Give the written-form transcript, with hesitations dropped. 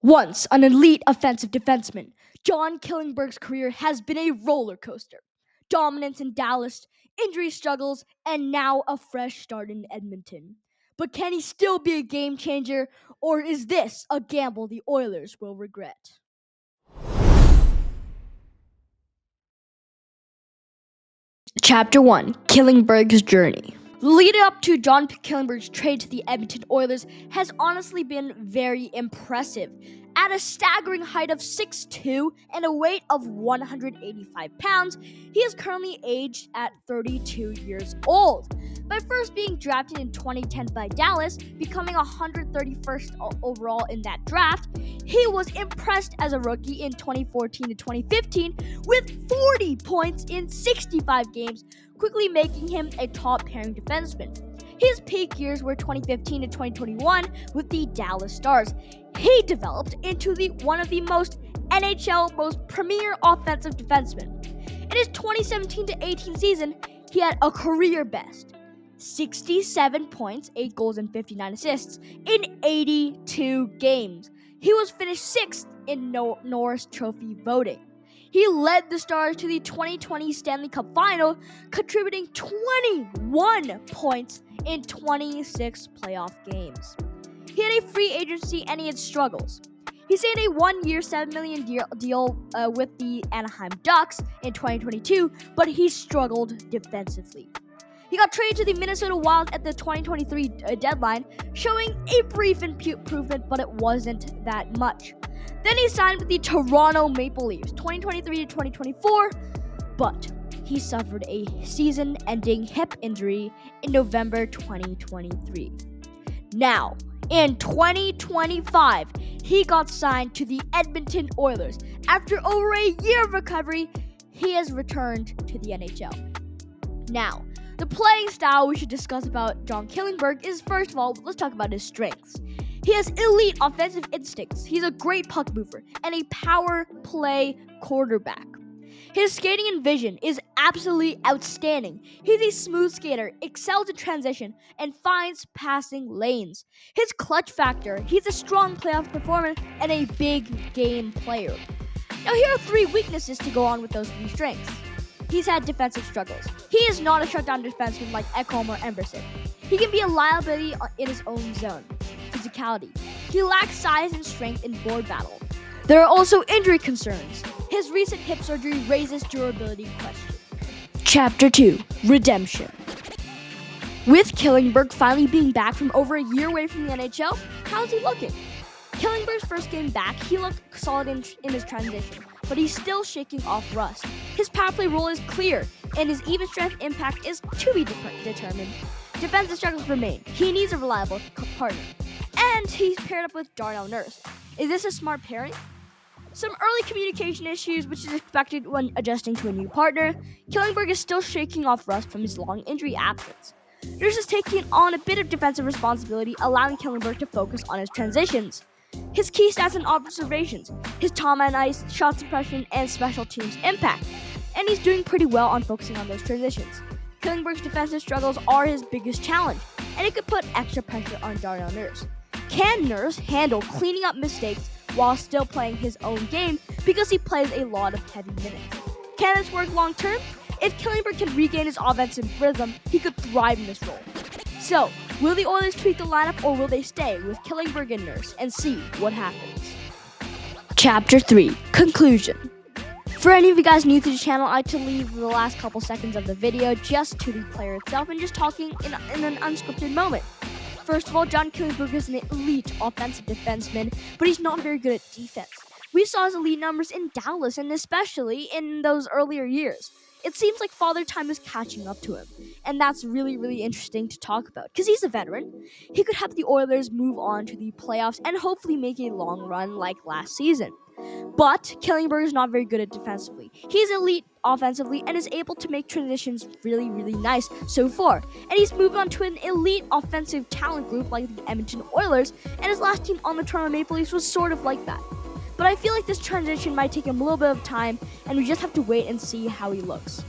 Once an elite offensive defenseman, John Klingberg's career has been a roller coaster. Dominance in Dallas, injury struggles, and now a fresh start in Edmonton. But can he still be a game changer, or is this a gamble the Oilers will regret? Chapter 1: Klingberg's Journey. The lead up to John Klingberg's trade to the Edmonton Oilers has honestly been very impressive. At a staggering height of 6'2" and a weight of 185 pounds, he is currently aged at 32 years old. By first being drafted in 2010 by Dallas, becoming 131st overall in that draft, he was impressed as a rookie in 2014 to 2015 with 40 points in 65 games, quickly making him a top-pairing defenseman. His peak years were 2015 to 2021 with the Dallas Stars. He developed into one of the NHL most premier offensive defensemen. In his 2017 to 18 season, he had a career best 67 points, 8 goals, and 59 assists in 82 games. He was finished 6th in Norris Trophy voting. He led the Stars to the 2020 Stanley Cup Final, contributing 21 points in 26 playoff games. He had a free agency and he had struggles. He signed a 1-year, $7 million deal with the Anaheim Ducks in 2022, but he struggled defensively. He got traded to the Minnesota Wild at the 2023 deadline, showing a brief improvement, but it wasn't that much. Then he signed with the Toronto Maple Leafs 2023 to 2024, but he suffered a season-ending hip injury in November 2023. Now, in 2025, he got signed to the Edmonton Oilers. After over a year of recovery, he has returned to the NHL. Now, the playing style we should discuss about John Klingberg is, first of all, let's talk about his strengths. He has elite offensive instincts. He's a great puck mover and a power play quarterback. His skating and vision is absolutely outstanding. He's a smooth skater, excels in transition, and finds passing lanes. His clutch factor, he's a strong playoff performer and a big game player. Now here are 3 weaknesses to go on with those 3 strengths. He's had defensive struggles. He is not a shutdown defenseman like Ekholm or Emberson. He can be a liability in his own zone. Physicality. He lacks size and strength in board battle. There are also injury concerns. His recent hip surgery raises durability questions. Chapter 2: Redemption. With Klingberg finally being back from over a year away from the NHL, how's he looking? Klingberg's first game back, he looked solid in his transition, but he's still shaking off rust. His power play role is clear, and his even strength impact is to be determined. Defensive struggles remain. He needs a reliable partner. And he's paired up with Darnell Nurse. Is this a smart pairing? Some early communication issues, which is expected when adjusting to a new partner. Klingberg is still shaking off rust from his long injury absence. Nurse is taking on a bit of defensive responsibility, allowing Klingberg to focus on his transitions. His key stats and observations, his time on ice, shot suppression, and special teams impact. And he's doing pretty well on focusing on those transitions. Klingberg's defensive struggles are his biggest challenge, and it could put extra pressure on Darnell Nurse. Can Nurse handle cleaning up mistakes while still playing his own game because he plays a lot of heavy minutes? Can this work long term? If Klingberg can regain his offensive rhythm, he could thrive in this role. So, will the Oilers tweak the lineup or will they stay with Klingberg and Nurse and see what happens? Chapter 3: Conclusion. For any of you guys new to the channel, I like to leave the last couple seconds of the video just to the player itself and just talking in an unscripted moment. First of all, John Klingberg is an elite offensive defenseman, but he's not very good at defense. We saw his elite numbers in Dallas and especially in those earlier years. It seems like Father Time is catching up to him, and that's really, really interesting to talk about because he's a veteran. He could help the Oilers move on to the playoffs and hopefully make a long run like last season. But Klingberg is not very good at defensively. He's elite offensively and is able to make transitions really, really nice so far. And he's moved on to an elite offensive talent group like the Edmonton Oilers, and his last team on the Toronto Maple Leafs was sort of like that. But I feel like this transition might take him a little bit of time, and we just have to wait and see how he looks.